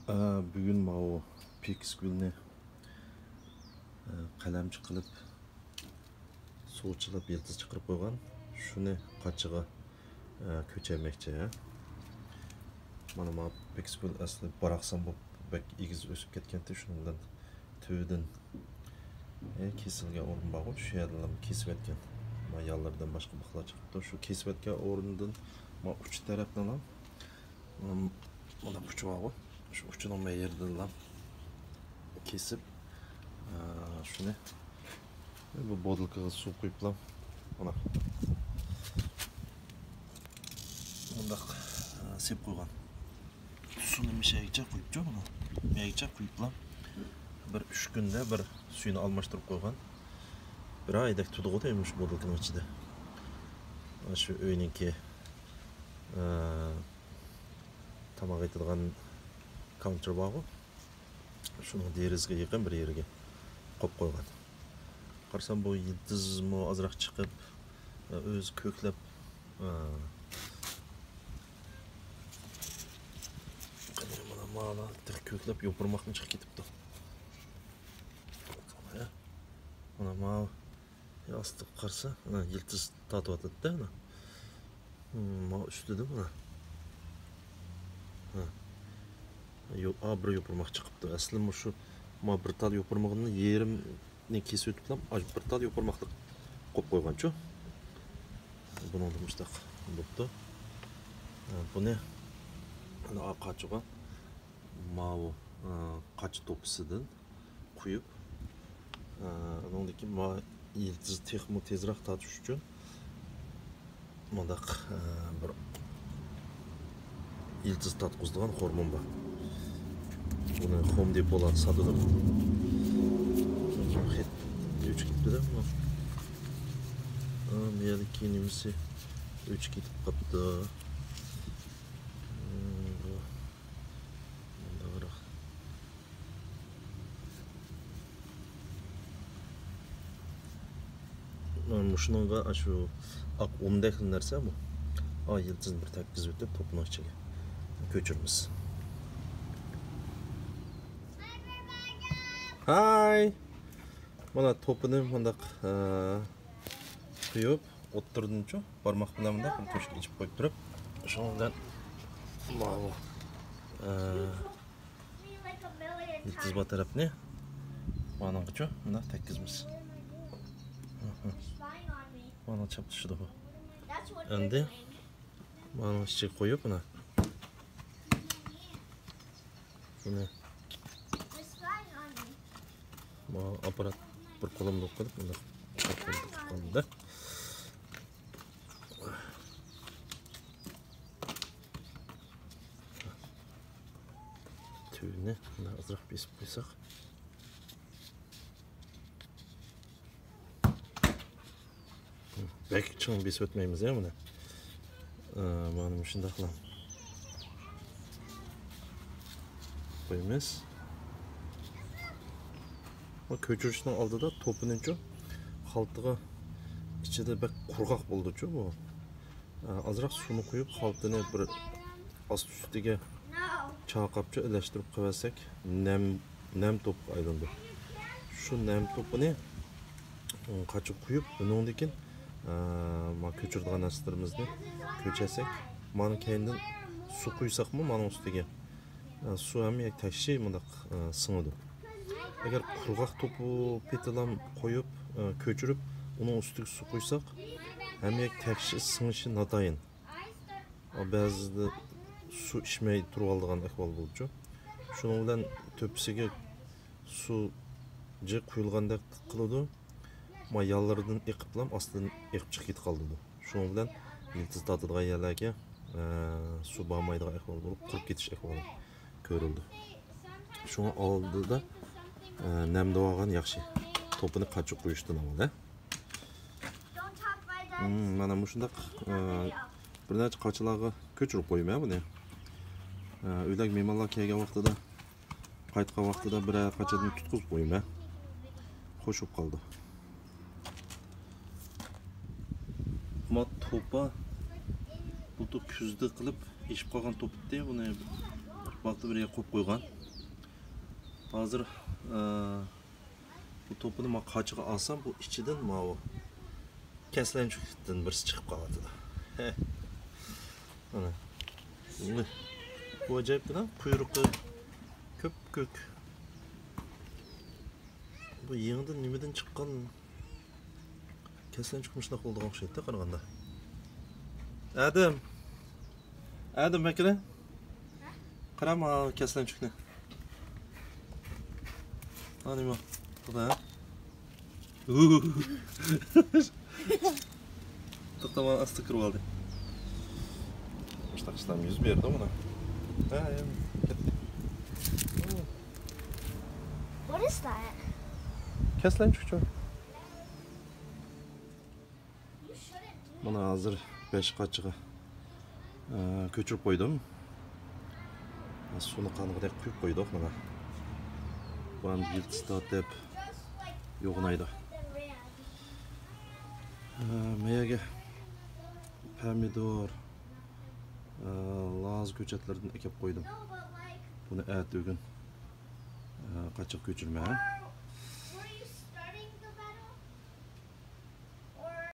Bugün mao Pix gülni qalamchi qilib suvchilab yıldız chiqarib qo'ygan. Shuni qachiga ko'chirmoqchi. Mana ma Pix gül asli baraqsan bo'lib bak egiz o'sib ketganda shuning bilan tövdün kesilgan o'rin bor. Shu yerdan kesib etgan. Ma yallardan boshqa buqlar chiqibdi. Shu kesib etgan o'rindan ma uch tarafdan ham mana uch bor. Şu uçun olmaya yerden kesip şunu bu bodulkaga su koyup ona bundaq sep koygan suni mishaygicha koyupchu buni meygicha koyup bir 3 günde bir suyunu almashtırıp koygan bir aydak tuduğu deymiş bodulkanın içinde şu öyninki tamaq etilgan counter bağı. Şunu derizge yıkın bir yerге qo'yib qo'ygan. Qarsam bu yıldız mı azroq chiqib, öz ko'klab mana tiq ko'klab yopirmoqni chiqib ketibdi. Mana ma yastı qarsa, yıldız tatib atadi ana. Ma ustida mana. Bir yopurmak çıkıptı. Aslında şu ma bir tal yopurmağını yerimni kesip ötüp bir tal yopurmaklık qo'yib qo'yganchu. Bunu da mustaq bo'pti. Buni ana qachiga mao qachi to'pisidan quyib, undaki ma yıldız texmi tezroq tatish uchun mandaq bir yıldız tatqizdigan hormon bor. Bunu Home Depot'dan satıdım. Üç gitti de ama. Meyadaki yenimisi 3 gidip kaptı. Şununla şu ak umdek nerse bu. Yıldızın bir tek biz ötüp topunu içine köçürmüş. Hi. Mana topunu mundaq quyib o'ttirdimchu, barmoq bilan mundaq to'shga ichib qo'yib turib, shundan mao yıldız bu tarafni manaqachu mundaq tekkizmiz. Mana chap tushdi bu. Endi mana ichiga qo'yib buni. Buni aparat bir qo'limda o'qib bunda qoldi. Tüyünü azroq besib qo'ysak. Belki çoğun besib o'tmaymiz ya buni. Mana shunday qilamiz. Qo'yamiz. Köçürüşünün aldıda topununcu haltıga içinde bek kurgak bulducu bu. Azırak sunu koyup haltını bir ast üstüge çağqapça eleştirip koyarsak nem top aylandı. Şu nem topunu kaçıp koyup bunundakin köçürdüğün aslarımızda köçesek manın kendinden su koysak mı manın üstüge su hem yak taşı mındak sınıdı. Eğer kurgak topu petilam koyup köçürüp onun üstüne su koysak hem yak tekşi sınışı natayın. Bazı su içmeyi turup aldığın ahval bulucu. Şunun bilen töpüsüge su kuyulganda kılıdı. Ma yallardan ekiplam aslında ekip çıkıp kaldı. Şunun bilen yıldız tadıdığın yerlerge su bağmaydığı ahval bulup kurup getiş ahvalı görüldü. Şunu aldı da nemde olgan yaxshi. Topunu qachiq qo'yishdan avval, mana mushundaq bir necha qachilarga ko'chirib qo'ymayman buni. Uylarga mehmonlar kelgan vaqtida, qaytgan vaqtida bir qachadan tutqizib qo'ymayman. Qo'shib qoldi. Ma topa bu kuzda qilib ishib qolgan topdi, buni vaqtida bir yerga qo'yib qo'ygan. Hozir bu to'pini men qochiga olsam, bu ichidan mana kaslanchukdan birisi chiqib qoladi. Mana. Bu ajoyibgina quyruqi ko'p. Bu yengdan nimadan chiqqan kaslanchuk shunday bo'ldigan o'xshaydi qaraganda. Adam makra. Qarama kaslanchukni. Anima. Xudo. To'xtama asta kirib oldi. Shunaqa ishlar yuz berdi mana. What is that? Kaslanchukcha. Mana hozir 5 qachiga ko'chirib qo'ydim. Suvni qanig'idek quyib qo'ydik mana. Bu ham yiltista deb yo'g'naydi. Meyaga pomidor, laz ko'chatlardan ekib qo'ydim. Buni bugun qachiq ko'chirma.